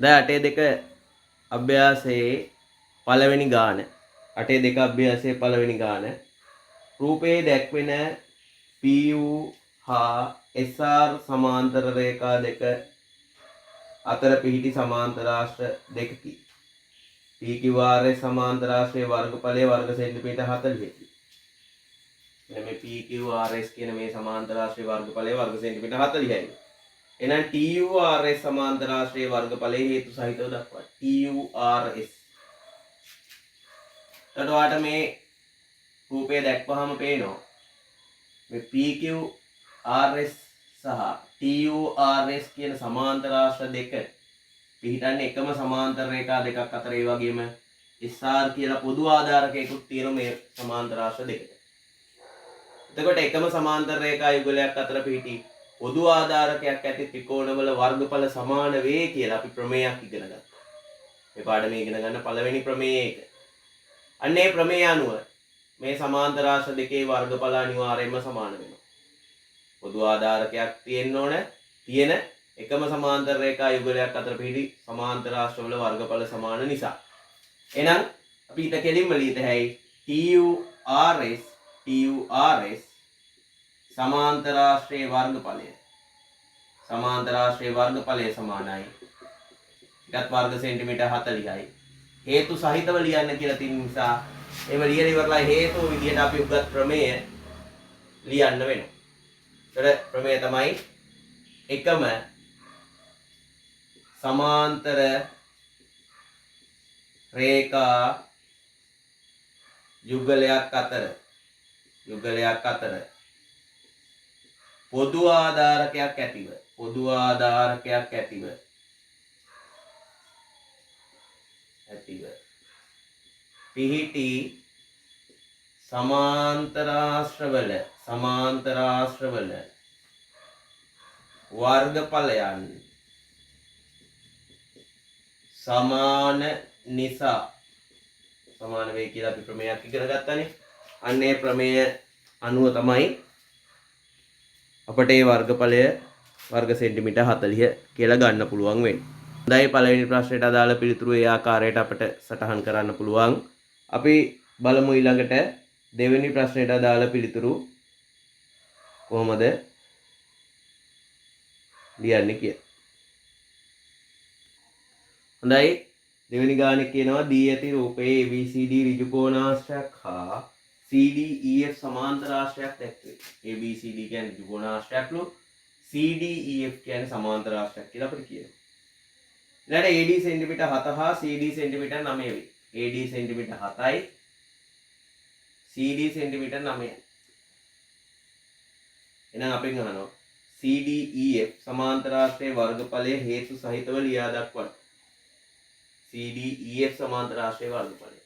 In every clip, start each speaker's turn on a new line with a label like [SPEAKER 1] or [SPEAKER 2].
[SPEAKER 1] දැන් අටේ දෙක අභ්‍යාසයේ පළවෙනි ගාන අටේ දෙක අභ්‍යාසයේ පළවෙනි ගාන රූපයේ දැක්වෙන PU හා SR සමාන්තර රේඛා දෙක අතර පිහිටි සමාන්තරාශ්‍ර දෙකකි. PQRS සමාන්තරාශ්‍රයේ වර්ගඵලය වර්ග සෙන්ටිමීටර් 40කි. මේ PQRS කියන මේ සමාන්තරාශ්‍රයේ වර්ගඵලය වර්ග සෙන්ටිමීටර් 40යි. එහෙනම් TURS සමාන්තරාශ්‍රයේ වර්ගඵලයේ හේතු සහිතව දක්වන්න. TURS. එතකොට මේ රූපය දැක්වහම පේනවා මේ PQRS සහ TURS කියන සමාන්තරාශ්‍ර දෙක පිහිටන්නේ එකම සමාන්තර රේඛා දෙකක් අතර. ඒ වගේම SR කියලා පොදු ආධාරකයකුත් තියෙන මේ සමාන්තරාශ්‍ර දෙකට. එතකොට එකම සමාන්තර රේඛා යුගලයක් අතර පිහිටි පොදු ආධාරකයක් ඇති ත්‍රිකෝණවල වර්ගඵල සමාන වේ කියලා අපි ප්‍රමේයයක් ඉගෙන ගත්තා. මේ පාඩමේ ඉගෙන ගන්න පළවෙනි ප්‍රමේය එක. අන්න ඒ ප්‍රමේය අනුව මේ සමාන්තරාශ්‍ර දෙකේ වර්ගඵල අනිවාර්යයෙන්ම සමාන වෙනවා. පොදු ආධාරකයක් තියෙන එකම සමාන්තර රේඛා යුගලයක් අතර පිහිටි සමාන්තරාශ්‍රවල වර්ගඵල සමාන නිසා. එහෙනම් අපි ඊට කෙලින්ම ලියත හැකි TURS සමාන්තරාශ්‍රයේ වර්ගඵලය සමානයි ඊටත් වර්ග සෙන්ටිමීටර් 40යි. හේතු සහිතව ලියන්න කියලා තියෙන නිසා එහෙම ලියලා ඉවරලා හේතුව විදිහට අපි උගත් ප්‍රමේය ලියන්න වෙනවා. ඒතර ප්‍රමේය තමයි එකම සමාන්තර රේඛා යුගලයක් අතර පොදු ආධාරකයක් ඇතිව පිහිටි සමාන්තරාශ්‍රවල වර්ගඵලයන් සමාන නිසා සමාන වේ කියලා අපි ප්‍රමේයක් ඉගෙන ගත්තානේ. අන්න ඒ ප්‍රමේය අනුව තමයි අපට ඒ වර්ගඵලය වර්ග සෙන්ටිමීටර් 40 කියලා ගන්න පුළුවන් වෙන්නේ. හොඳයි, පළවෙනි ප්‍රශ්නෙට අදාළ පිළිතුරු ඒ ආකාරයට අපට සටහන් කරන්න පුළුවන්. අපි බලමු ඊළඟට දෙවෙනි ප්‍රශ්නෙට අදාළ පිළිතුරු කොහොමද ලියන්නේ කියලා. හොඳයි, දෙවෙනි ගානේ කියනවා දී ඇති රූපයේ ABCD ඍජු කෝණාශ්‍රයක් හා CDEF සමාන්තරාශ්‍රයක් දැක්වේ. ABCD කියන්නේ ඍජු කෝණාශ්‍රයක්ලු, CDEF කියන්නේ සමාන්තරාශ්‍රයක් කියලා අපිට කියනවා. ඊළඟට AD සෙන්ටිමීටර් 7 හා CD සෙන්ටිමීටර් 9 වේ. AD සෙන්ටිමීටර් 7යි CD සෙන්ටිමීටර් 9යි. එහෙනම් අපෙන් අහනවා CDEF සමාන්තරාශ්‍රයේ වර්ගඵලයේ හේතු සහිතව ලියා දක්වන්න. CDEF සමාන්තරාශ්‍රයේ වර්ගඵලය.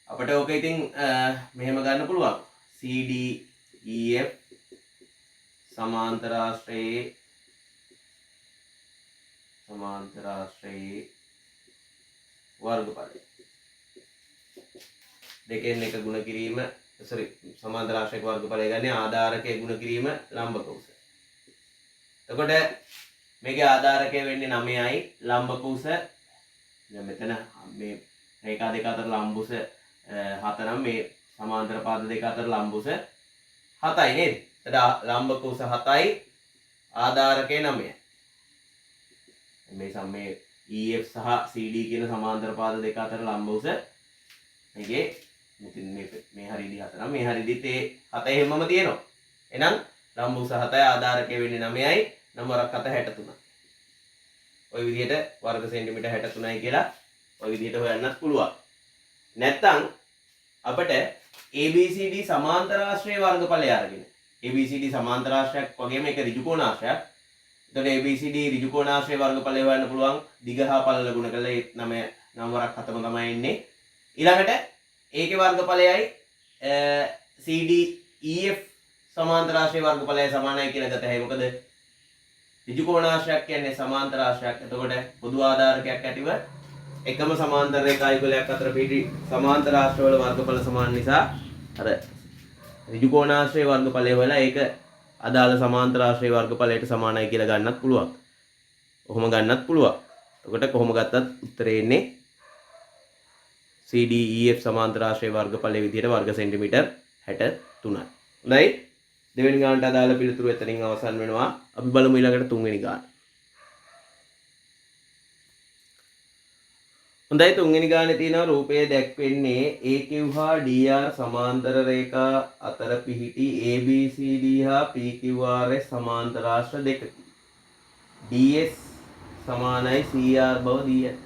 [SPEAKER 1] අපිට ඕක ඉතින් මෙහෙම ගන්න පුළුවන්. CDEF සමාන්තරාශ්‍රයේ වර්ගඵලය. දෙකෙන් එක ගුණ කිරීම සමාන්තරාශ්‍රයක වර්ගඵලය ගන්නේ ආධාරකයේ ගුණ කිරීම ලම්බක උස. එතකොට මේකේ ආධාරකය වෙන්නේ 9යි, ලම්බක උස දැන් මෙතන මේ රේඛා දෙක අතර ලම්බ උස 7 නම් මේ සමාන්තර පාද දෙක අතර ලම්බ උස 7යි නේද? එතකොට ලම්බක උස 7යි, ආධාරකය 9යි. මේ EF සහ CD කියන සමාන්තර පාද දෙක අතර ලම්බ උස මේකේ මේ හරියදී 7 නම් මේ හරියදීත් ඒ 7 හැමම තියෙනවා. එහෙනම් ලම්බ උස 7යි, ආධාරකය වෙන්නේ 9යි, නම් වරක් 7 63. ওই විදිහට වර්ග සෙන්ටිමීටර් 63යි කියලා ওই විදිහට හොයන්නත් පුළුවන්. නැත්නම් අපිට ABCD සමාන්තරාශ්‍රයේ වර්ගඵලය අරගෙන ABCD සමාන්තරාශ්‍රයක් වගේම එක ඍජු කෝණාශ්‍රයක්. එතකොට ABCD ඍජු කෝණාශ්‍රයේ වර්ගඵලය හොයන්න පුළුවන්. දිග හා පළල ගුණ කරලා ඒ 9 වරක් 7ම තමයි එන්නේ. ඊළඟට ඒකේ වර්ගඵලයයි CDEF සමාන්තරාශ්‍රයේ වර්ගඵලයයි සමානයි කියලා ගත හැකියි. මොකද ඍජු කෝණාශ්‍රයක් කියන්නේ සමාන්තරාශ්‍රයක්. එතකොට පොදු ආධාරකයක් ඇතිව එකම සමාන්තර රේඛා යුගලයක් අතර පිහිටි සමාන්තරාශ්‍රවල වර්ගඵල සමාන නිසා අර ඍජු කෝණාශ්‍රයේ වර්ගඵලය හොයලා ඒක අදාළ සමාන්තරාශ්‍රයේ වර්ගඵලයට සමානයි කියලා ගන්නත් පුළුවන්. ඔහොම ගන්නත් පුළුවන්. එතකොට කොහොම ගත්තත් උත්තරේ එන්නේ CDEF සමාන්තර ආශ්‍රය වර්ගඵලයේ විදිහට වර්ග සෙන්ටිමීටර් 63යි. හොඳයි. දෙවෙනි ගානට අදාළ පිළිතුරු එතනින් අවසන් වෙනවා. අපි බලමු ඊළඟට තුන්වෙනි ගාන. හොඳයි, තුන්වෙනි ගානේ තියෙනවා රූපයේ දැක්වෙන්නේ AQ හා DR සමාන්තර රේඛා අතර පිහිටි ABCD හා PQRS සමාන්තර ආශ්‍ර දෙකකි. DS සමානයි CR බව දී ඇත.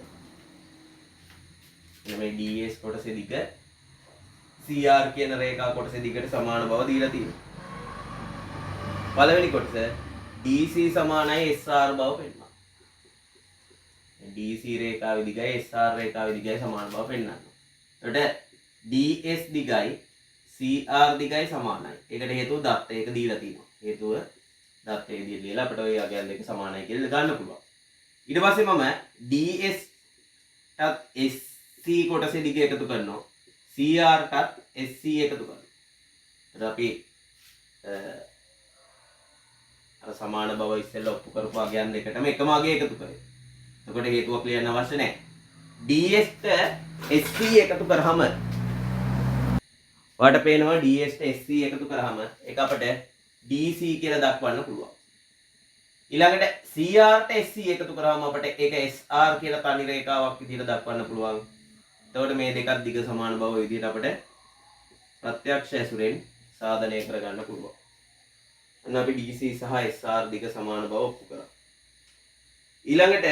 [SPEAKER 1] මේ DS කොටසේ දිග CR කියන රේඛා කොටසේ දිගට සමාන බව දීලා තියෙනවා. පළවෙනි කොටස DC සමානයි SR බව පෙන්නනවා. DC රේඛාවේ දිගයි SR රේඛාවේ දිගයි සමාන බව පෙන්නනවා. එතකොට DS දිගයි CR දිගයි සමානයි. ඒකට හේතුව දත්ත එක දීලා තියෙනවා. හේතුව දත්ත එක දීලා අපිට ওই අගයන් දෙක සමානයි කියලා ගන්න පුළුවන්. ඊට පස්සේ මම DS ටත් SC කොටසේ දිග එකතු කරනවා. CR ටත් SC එකතු කරනවා. එතකොට අපි අර සමාන බව ඉස්සෙල්ලා ඔප්පු කරපු අගයන් දෙකටම එකම අගය එකතු කරේ. එතකොට හේතුවක් ලියන්න අවශ්‍ය නැහැ. DS ට SC එකතු කරාම ඔයාලට පේනවා DS ට SC එකතු කරාම ඒක අපිට DC කියලා දක්වන්න පුළුවන්. ඊළඟට CR ට SC එකතු කරාම අපිට ඒක SR කියලා තනි රේඛාවක් විදිහට දක්වන්න පුළුවන්. එතකොට මේ දෙකත් දිග සමාන බව විදිහට අපිට ප්‍රත්‍යක්ෂ ඇසුරෙන් සාධනය කරගන්න පුළුවන්. අන්න අපි DC සහ SR දිග සමාන බව ඔප්පු කරා. ඊළඟට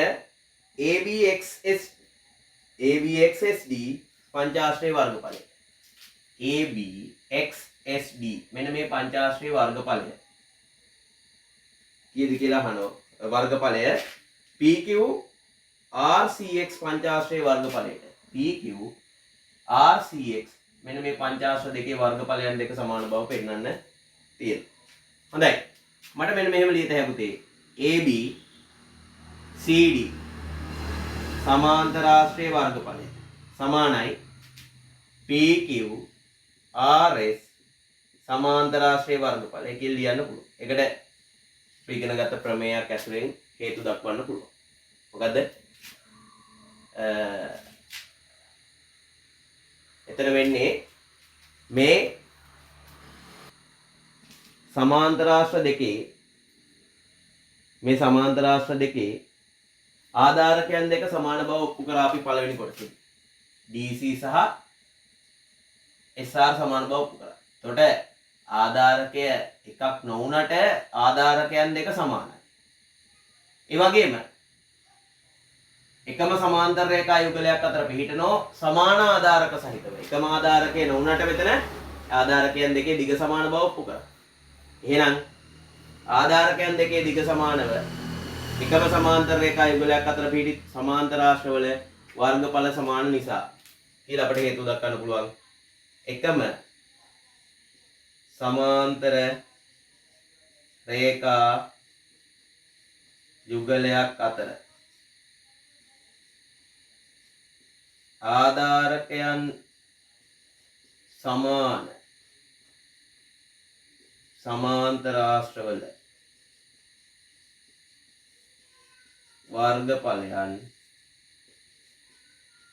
[SPEAKER 1] ABXSD පංචාශ්‍රය වර්ගඵලය. ABXSD මෙන්න මේ පංචාශ්‍රය වර්ගඵලය. කීයද කියලා අහනවා. වර්ගඵලය PQRCX පංචාශ්‍රය වර්ගඵලයට. PQRCX මෙන්න මේ පංචාශ්‍ර දෙකේ වර්ගඵලයන් දෙක සමාන බව පෙන්වන්න තියෙනවා. හොඳයි. මට මෙන්න මෙහෙම ලියත හැකියි. AB CD සමාන්තර ආශ්‍රය වර්ගඵලය සමානයි PQRS සමාන්තර ආශ්‍රය වර්ගඵලය කියලා ලියන්න පුළුවන්. ඒකට අපි ඉගෙන ගත්ත ප්‍රමේයයක් ඇසුරෙන් හේතු දක්වන්න පුළුවන්. මොකද්ද? එතන වෙන්නේ මේ සමාන්තර ආශ්‍ර දෙකේ ආධාරකයන් දෙක සමාන බව ඔප්පු කරා අපි පළවෙනි කොටසේ. DC සහ SR සමාන බව ඔප්පු කරා. එතකොට ආධාරකය එකක් නොවුනට ආධාරකයන් දෙක සමානයි. ඒ වගේම එකම සමාන්තර රේඛා යුගලයක් අතර පිහිටනෝ සමාන ආධාරක සහිතව. එකම ආධාරකය නොවුනට මෙතන ආධාරකයන් දෙකේ දිග සමාන බව ඔප්පු කරා. එහෙනම් ආධාරකයන් දෙකේ දිග සමානව එකම සමාන්තර රේඛා යුගලයක් අතර පිහිටි සමාන්තර ආශ්‍රවල වර්ගඵල සමාන නිසා කියලා අපිට හේතු දක්වන්න පුළුවන්. එකම සමාන්තර රේඛා යුගලයක් අතර ආධාරකයන් සමාන සමාන්තර ආශ්‍රවල වර්ගඵලයන්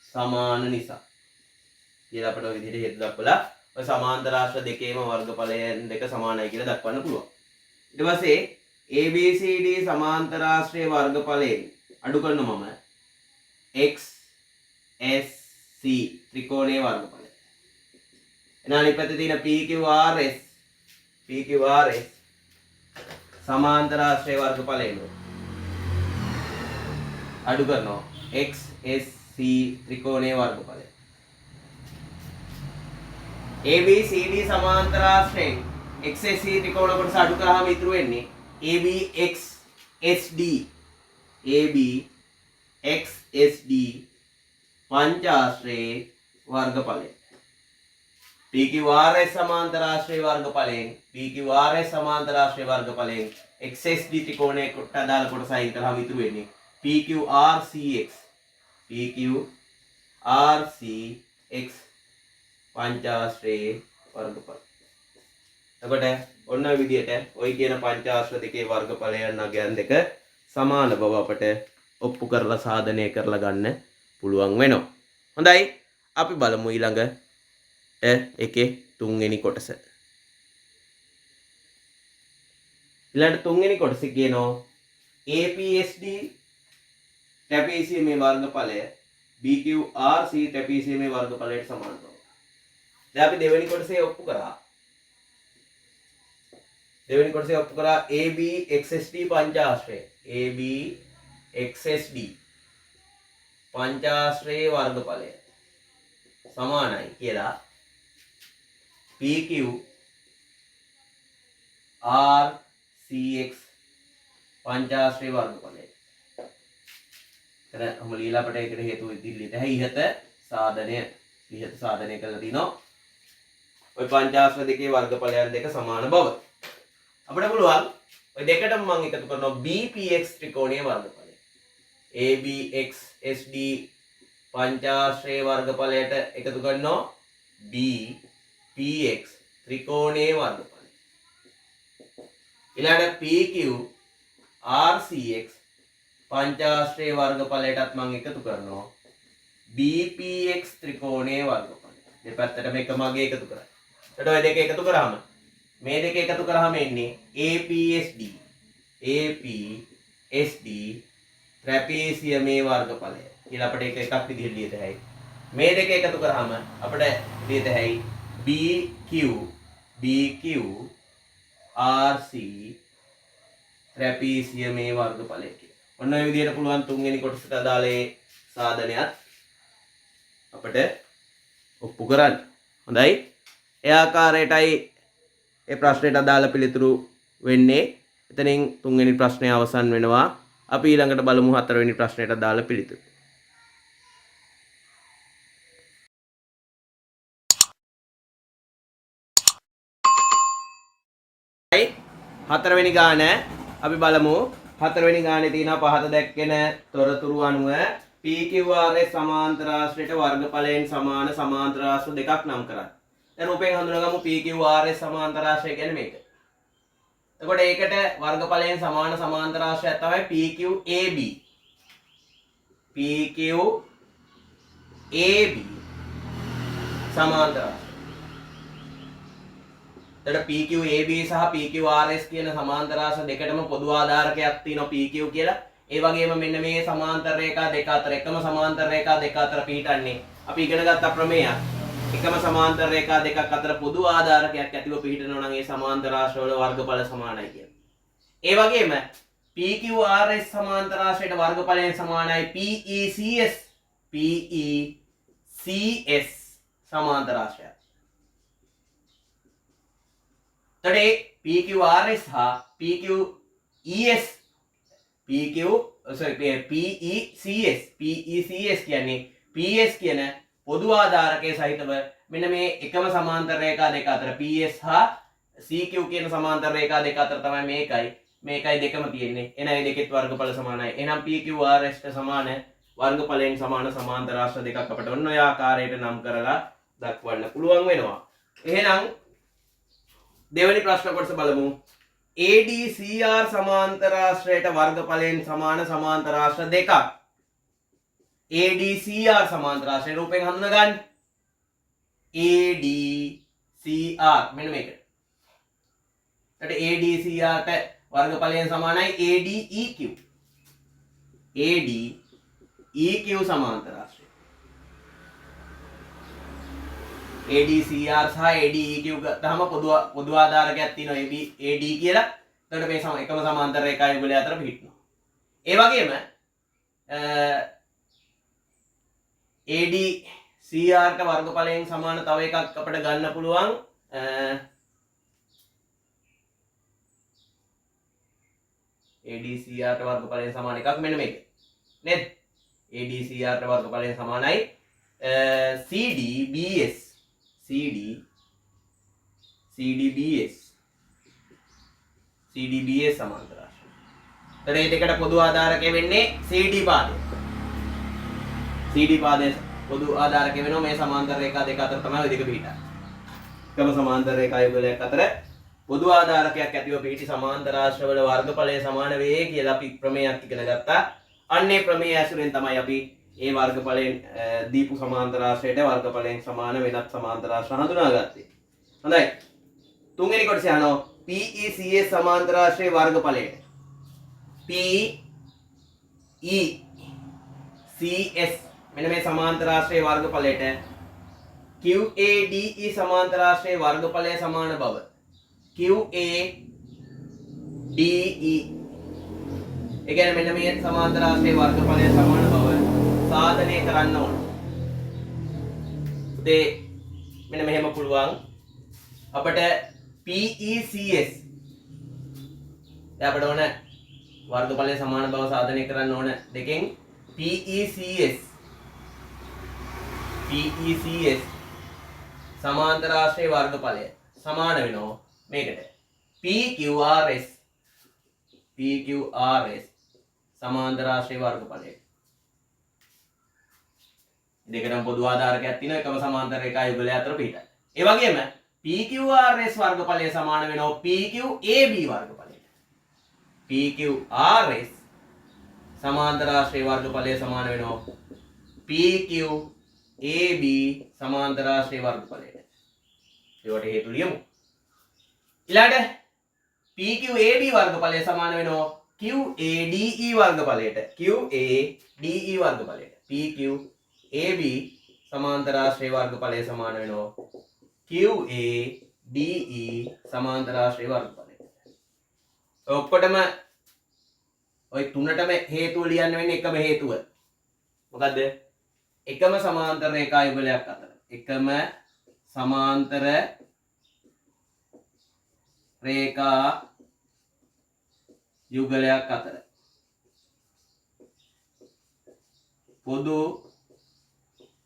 [SPEAKER 1] සමාන නිසා කියලා අපිට ඔය විදිහට හේතු දක්වලා ඔය සමාන්තර ආශ්‍ර දෙකේම වර්ගඵලයන් දෙක සමානයි කියලා දක්වන්න පුළුවන්. ඊට පස්සේ ABCD සමාන්තර ආශ්‍රය වර්ගඵලයෙන් අඩු කරන මම XSC ත්‍රිකෝණයේ වර්ගඵලය. එහෙනම් අනිත් පැත්තේ තියෙන PQRS සමාන්තර ආශ්‍රය වර්ගඵලයෙන් අඩු කරනවා XSC ත්‍රිකෝණයේ වර්ගඵලය. ABCD සමාන්තර ආශ්‍රයෙන් XSC ත්‍රිකෝණ කොටස අඩු කරාම ඉතුරු වෙන්නේ ABXSD පංචාශ්‍රයේ වර්ගඵලය. PQRS සමාන්තර ආශ්‍රය වර්ගඵලයෙන් XSD ත්‍රිකෝණයේ කොට අදාළ කොටස අයින් කරාම ඉතුරු වෙන්නේ PQRCX පංචාශ්‍රයේ වර්ගඵල. එතකොට ඔන්න ඔය විදිහට ඔය කියන පංචාශ්‍ර දෙකේ වර්ගඵලයන් අගයන් දෙක සමාන බව අපට ඔප්පු කරලා සාධනය කරලා ගන්න පුළුවන් වෙනවා. හොඳයි. අපි බලමු ඊළඟ එකේ තුන්වෙනි කොටස. ඊළඟ තුන්වෙනි කොටස කියනවා APSD trapezium වර්ගඵලය BQRC trapezium වර්ගඵලයට සමාන බව. දැන් අපි දෙවෙනි කොටසේ ඔප්පු කරා. දෙවෙනි කොටසේ ඔප්පු කරා AB XSD පංචාශ්‍රය. AB XSD පංචාශ්‍රයේ වර්ගඵලය සමානයි කියලා PQ RCX පංචාශ්‍රයේ වර්ගඵලය. එතන ඔහම লীලා අපට ඒකට හේතුව ඉදිරියට ඉහත සාධනය කරලා තිනවා. ওই පංචාශ්‍ර දෙකේ වර්ගඵලයන් දෙක සමාන බව. අපිට පුළුවන් ඔය දෙකටම මම එකතු කරනවා BPX ත්‍රිකෝණීය වර්ගඵලය. ABXSD පංචාශ්‍රයේ වර්ගඵලයට එකතු කරනවා BPX ත්‍රිකෝණීය වර්ගඵලය. ඊළඟට PQ RCX පංචාශ්‍රයේ වර්ගඵලයටත් මම එකතු කරනවා BPX ත්‍රිකෝණීය වර්ගඵලය. දෙපැත්තටම එකම අගය එකතු කරා. එතකොට ඔය දෙක එකතු කරාම මේ දෙක එකතු කරාම එන්නේ APSD trapezium වර්ගඵලය කියලා අපිට එක එකක් විදිහට ලියත හැකියි. මේ දෙක එකතු කරාම අපිට ලියත හැකියි BQRC trapezium වර්ගඵලය කියලා. ඔන්න ඔය විදිහට පුළුවන් තුන්වෙනි කොටසට අදාළ ඒ සාධනයත් අපිට ඔප්පු කරන්න. හොඳයි. ඒ ආකාරයටයි ඒ ප්‍රශ්නෙට අදාළ පිළිතුරු වෙන්නේ. එතනින් තුන්වෙනි ප්‍රශ්නය අවසන් වෙනවා. අපි ඊළඟට බලමු හතරවෙනි ප්‍රශ්නයට අදාළ පිළිතුරු. හතරවෙනි ගාන අපි බලමු. හතරවෙනි ගානේ තියෙනවා පහත දැක්කෙන තොරතුරු අනුව PQRS සමාන්තරාශ්‍රයට වර්ගඵලයෙන් සමාන සමාන්තරාශ්‍ර දෙකක් නම් කරන්න. දැන් උපෙන් හඳුනගමු PQRS සමාන්තරාශ්‍රය කියන්නේ මේක. එතකොට ඒකට වර්ගඵලයෙන් සමාන සමාන්තරාශ්‍රයක් තමයි PQAB. PQAB සමාන්තරාශ්‍රය. එතකොට PQAB සහ PQRS කියන සමාන්තරාශ්‍ර දෙකටම පොදු ආධාරකයක් තියෙනවා PQ කියලා. ඒ වගේම මෙන්න මේ සමාන්තර රේඛා දෙක අතර එකම සමාන්තර රේඛා දෙක අතර පිහිටන්නේ අපි ඉගෙන ගත්ත ප්‍රමේයයක්. එකම සමාන්තර රේඛා දෙකක් අතර පොදු ආධාරකයක් ඇතිව පිහිටනවා නම් ඒ සමාන්තරාශ්‍ර වල වර්ගඵල සමානයි කියන්නේ. ඒ වගේම PQRS සමාන්තරාශ්‍රයට වර්ගඵලයෙන් සමානයි PECS සමාන්තරාශ්‍රය. එතකොට PQRS හා PECS කියන්නේ PS කියන පොදු ආධාරකයේ සහිතව මෙන්න මේ එකම සමාන්තර රේඛා දෙක අතර PS හා CQ කියන සමාන්තර රේඛා දෙක අතර තමයි මේකයි දෙකම තියෙන්නේ. එහෙනම් මේ දෙකෙත් වර්ගඵල සමානයි. එහෙනම් PQRS ට සමාන වර්ගඵලයෙන් සමාන සමාන්තරාශ්‍ර දෙකක් අපිට ඔන්න ඔය ආකාරයට නම් කරලා දක්වන්න පුළුවන් වෙනවා. එහෙනම් දෙවෙනි ප්‍රශ්න කොටස බලමු. ADCR සමාන්තරාශ්‍රයට වර්ගඵලයෙන් සමාන සමාන්තරාශ්‍ර දෙකක්. ADCR සමාන්තරාශ්‍රය රූපයෙන් හඳුනා ගන්න. ADCR මෙන්න මේක. එතකොට ADCR ට වර්ගඵලයෙන් සමානයි ADEQ. ADEQ සමාන්තරාශ්‍රය. ADCR සහ ADEQ ගත්තාම පොදු ආධාරකයක් තියෙනවා AD කියලා. එතකොට මේ එකම සමාන්තර රේඛා යුගලය අතර පිහිටනවා. ඒ වගේම ADCR ට වර්ගඵලයෙන් සමාන තව එකක් අපිට ගන්න පුළුවන්. ADCR ට වර්ගඵලයෙන් සමාන එකක් මෙන්න මේක. නේද? ADCR ට වර්ගඵලයෙන් සමානයි CDBS. CDBS සමාන්තරාශ්‍රය. එතකොට මේ දෙකට පොදු ආධාරකය වෙන්නේ CD පාදය. CD පාදයේ පොදු ආධාරකය වෙනවා මේ සමාන්තර රේඛා දෙක අතර තමයි ওই දෙක පිහිටන්නේ. එකම සමාන්තර රේඛා යුගලයක් අතර පොදු ආධාරකයක් ඇතිව පිහිටි සමාන්තර ආශ්‍රවල වර්ගඵලය සමාන වේ කියලා අපි ප්‍රමේයක් ඉගෙන ගත්තා. අන්නේ ප්‍රමේය ඇසුරෙන් තමයි අපි ඒ වර්ගඵලයෙන් දීපු සමාන්තර ආශ්‍රයට වර්ගඵලයෙන් සමාන වෙනත් සමාන්තර ආශ්‍ර හඳුනාගත්තේ. හොඳයි. තුන්වෙනි කොටස යනවා PECS සමාන්තර ආශ්‍රයේ වර්ගඵලයට. PECS මෙන්න මේ සමාන්තර ආශ්‍රයේ වර්ගඵලයට QADE සමාන්තර ආශ්‍රයේ වර්ගඵලය සමාන බව. QADE ඒ කියන්නේ මෙන්න මේ සමාන්තර ආශ්‍රයේ වර්ගඵලය සමාන බව සාධනය කරන්න ඕන. උදේ මෙන්න මෙහෙම පුළුවන් අපිට PECS දැන් අපිට ඕන වර්ගඵලය සමාන බව සාධනය කරන්න ඕන දෙකෙන් PECS සමාන්තර ආශ්‍රයේ වර්ගඵලය සමාන වෙනවා මේකට PQRS සමාන්තර ආශ්‍රයේ වර්ගඵලය. දෙකටම පොදු ආධාරකයක් තියෙනවා එකම සමාන්තර රේඛා යුගලය අතර පිහිටයි. ඒ වගේම PQRS වර්ගඵලය සමාන වෙනවා PQAB වර්ගඵලයට. PQRS සමාන්තර ආශ්‍රයේ වර්ගඵලය සමාන වෙනවා PQAB සමාන්තර ආශ්‍රයේ වර්ගඵලයට. ඒවට හේතු ලියමු. ඊළඟට PQAB වර්ගඵලය සමාන වෙනවා QADE වර්ගඵලයට. QADE වර්ගඵලයට. PQAB සමාන්තර ආශ්‍රයේ වර්ගඵලය සමාන වෙනවා QADE සමාන්තර ආශ්‍රයේ වර්ගඵලයට. ඔක්කොටම ඔය තුනටම හේතුව ලියන්න වෙන්නේ එකම හේතුව. මොකද්ද? එකම සමාන්තර රේඛා යුගලයක් අතර. එකම සමාන්තර රේඛා යුගලයක් අතර පොදු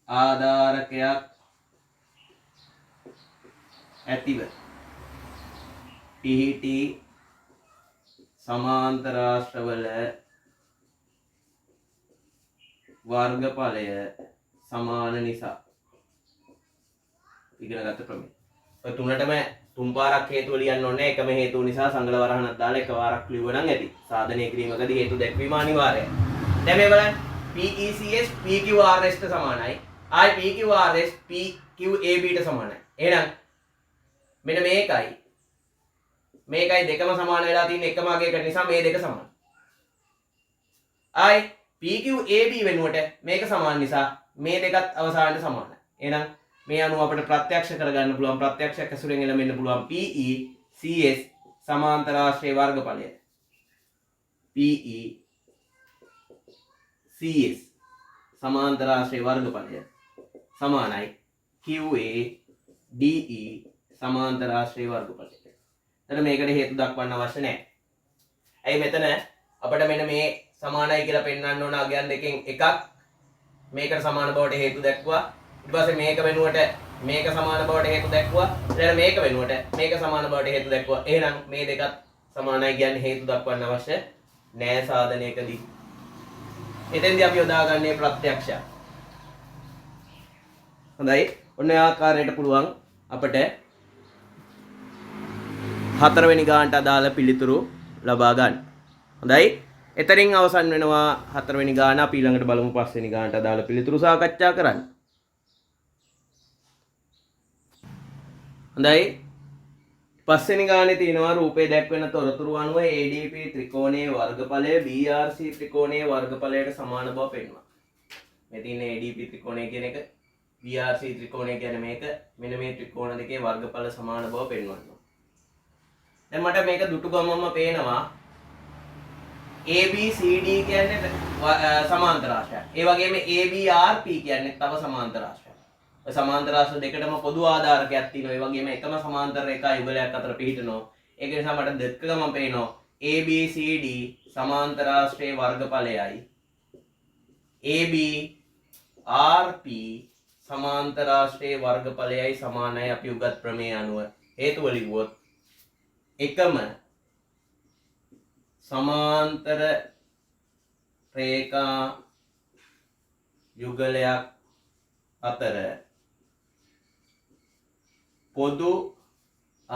[SPEAKER 1] ආධාරකයක් ඇතිව පිහිටි සමාන්තර ආශ්‍රවල වර්ගඵලය සමාන නිසා ඉගෙන ගත්ත ප්‍රමේය. ඔය තුනටම තුන් පාරක් හේතුව ලියන්න ඕනේ. එකම හේතුව නිසා සංගල වරහණක් දාලා එකවරක් ලියුවනම් ඇති. සාධනය කිරීමකදී හේතු දැක්වීම අනිවාර්යයි. දැන් මේ බලන්න PECS PQRS ට සමානයි. ආයි PQRS PQAB ට සමානයි. එහෙනම් මෙන්න මේකයි දෙකම සමාන වෙලා තියෙන එකම අගයකට නිසා මේ දෙක සමානයි. ආයි PQAB වෙනුවට මේක සමාන නිසා මේ දෙකත් අවසානයේ සමානයි. එහෙනම් මේ අනුව අපිට ප්‍රත්‍යක්ෂ කරගන්න පුළුවන් ප්‍රත්‍යක්ෂයක් ඇසුරෙන් එළඹෙන්න පුළුවන් PECS සමාන්තර ආශ්‍රයේ වර්ගඵලය. PECS සමාන්තර ආශ්‍රයේ වර්ගඵලය සමානයි QADE සමාන්තර ආශ්‍රයේ වර්ගඵලයට. එතන මේකට හේතු දක්වන්න අවශ්‍ය නැහැ. ඇයි මෙතන අපිට මෙන්න මේ සමානයි කියලා පෙන්වන්න ඕන අගයන් දෙකෙන් එකක් මේකට සමාන බවට හේතු දැක්වුවා. ඊට පස්සේ මේක වෙනුවට මේක සමාන බවට හේතු දැක්වුවා. ඊළඟ මේක වෙනුවට මේක සමාන බවට හේතු දැක්වුවා. එහෙනම් මේ දෙකත් සමානයි කියන්නේ හේතු දක්වන්න අවශ්‍ය නෑ සාධනයකදී. එතෙන්දී අපි යොදාගන්නේ ප්‍රත්‍යක්ෂය. හොඳයි. ඔන්න ආකාරයට පුළුවන් අපිට හතරවෙනි ගානට අදාළ පිළිතුරු ලබා ගන්න. හොඳයි. එතරින් අවසන් වෙනවා හතරවෙනි ගාන. අපි ඊළඟට බලමු පස්වෙනි ගානට අදාළ පිළිතුරු සාකච්ඡා කරන්න. හොඳයි. පස්වෙනි ගානේ තියෙනවා රූපේ දැක්වෙන තොරතුරු අනුව ADP ත්‍රිකෝණයේ වර්ගඵලය BRC ත්‍රිකෝණයේ වර්ගඵලයට සමාන බව පෙන්වනවා. මේ තියෙන ADP ත්‍රිකෝණය කියන එක BRC ත්‍රිකෝණය කියන්නේ මේක. මෙන්න මේ ත්‍රිකෝණ දෙකේ වර්ගඵල සමාන බව පෙන්වනවා. දැන් මට මේක දුටු ගමන්ම පේනවා ABCD කියන්නේ සමාන්තර ආශ්‍රය. ඒ වගේම ABRP කියන්නේ තව සමාන්තර ආශ්‍රය. ඔය සමාන්තර ආශ්‍රය දෙකටම පොදු ආධාරකයක් තියෙනවා. ඒ වගේම එකම සමාන්තර රේඛා යුගලයක් අතර පිහිටනවා. ඒක නිසා මට දෙක ගමන් පේනවා ABCD සමාන්තර ආශ්‍රයේ වර්ගඵලයයි ABRP සමාන්තර ආශ්‍රයේ වර්ගඵලයයි සමානයි. අපි උගත් ප්‍රමේය අනුව හේතුව ලිව්වොත් එකම සමාන්තර රේඛා යුගලයක් අතර පොදු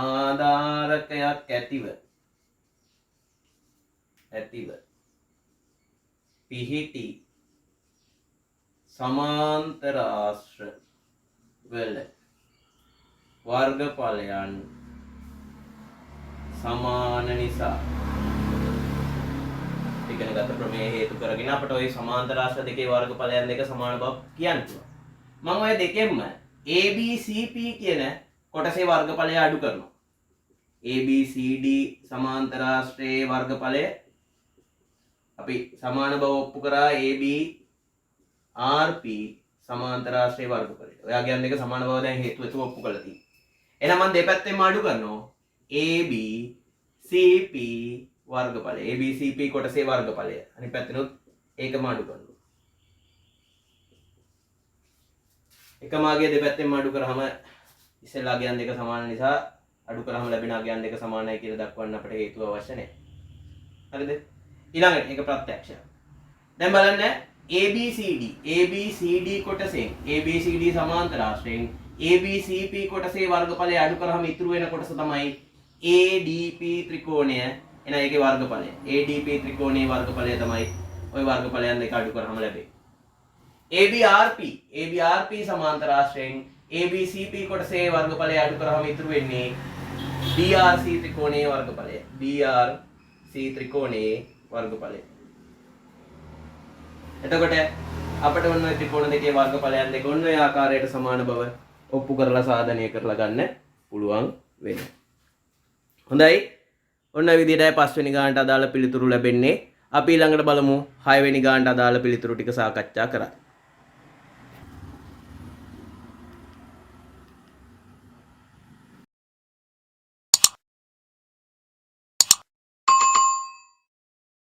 [SPEAKER 1] ආධාරකයක් ඇතිව පිහිටි සමාන්තර ආශ්‍ර වල වර්ගඵලයන් සමාන නිසා ඉගෙන ගත ප්‍රමේය හේතු කරගෙන අපිට ওই සමාන්තර ආශ්‍ර දෙකේ වර්ගඵලයන් දෙක සමාන බව කියන්න පුළුවන්. මම ඔය දෙකෙන්ම ABCP කියන කොටසේ වර්ගඵලය අඩු කරනවා. ABCD සමාන්තර ආශ්‍රයේ වර්ගඵලය අපි සමාන බව ඔප්පු කරා ABRP සමාන්තර ආශ්‍රයේ වර්ගඵලය. ඔයාගේ අන් දෙක සමාන බව දැන් හේතු වෙතු ඔප්පු කරලා තියෙනවා. එහෙනම් මම දෙපැත්තෙන්ම අඩු කරනවා ABCP වර්ගඵලය. ABCP කොටසේ වර්ගඵලය. අනිත් පැත්තෙනුත් ඒකම අඩු කරනවා. එකම අගය දෙපැත්තෙන්ම අඩු කරාම ඉස්සෙල්ලා අගයන් දෙක සමාන නිසා අඩු කරාම ලැබෙන අගයන් දෙක සමානයි කියලා දක්වන්න අපිට හේතුව අවශ්‍ය නැහැ. හරිද? ඊළඟට ඒක ප්‍රත්‍යක්ෂයක්. දැන් බලන්න ABCD කොටසෙන් ABCD සමාන්තර ආශ්‍රයෙන් ABCP කොටසේ වර්ගඵලය අඩු කරාම ඉතුරු වෙන කොටස තමයි ADP ත්‍රිකෝණය. එහෙනම් ඒකේ වර්ගඵලය ADP ත්‍රිකෝණයේ වර්ගඵලය තමයි ওই වර්ගඵලයන් දෙක අඩු කරාම ලැබෙන්නේ. ABRP සමාන්තර ආශ්‍රයෙන් ABCP කොටසේ වර්ගඵලය අඩු කරාම ඉතුරු වෙන්නේ DRC ත්‍රිකෝණයේ වර්ගඵලය. DRC ත්‍රිකෝණයේ වර්ගඵලය. එතකොට අපිට ඔන්න ඔය ත්‍රිකෝණ දෙකේ වර්ගඵලයන් දෙක ඔන්න ඔය ආකාරයට සමාන බව ඔප්පු කරලා සාධනය කරලා ගන්න පුළුවන් වෙනවා. හොඳයි. ඔන්න ඔය විදිහටයි 5 වෙනි ගානට අදාළ පිළිතුරු ලැබෙන්නේ. අපි ඊළඟට බලමු 6 වෙනි ගානට අදාළ පිළිතුරු ටික සාකච්ඡා කරා.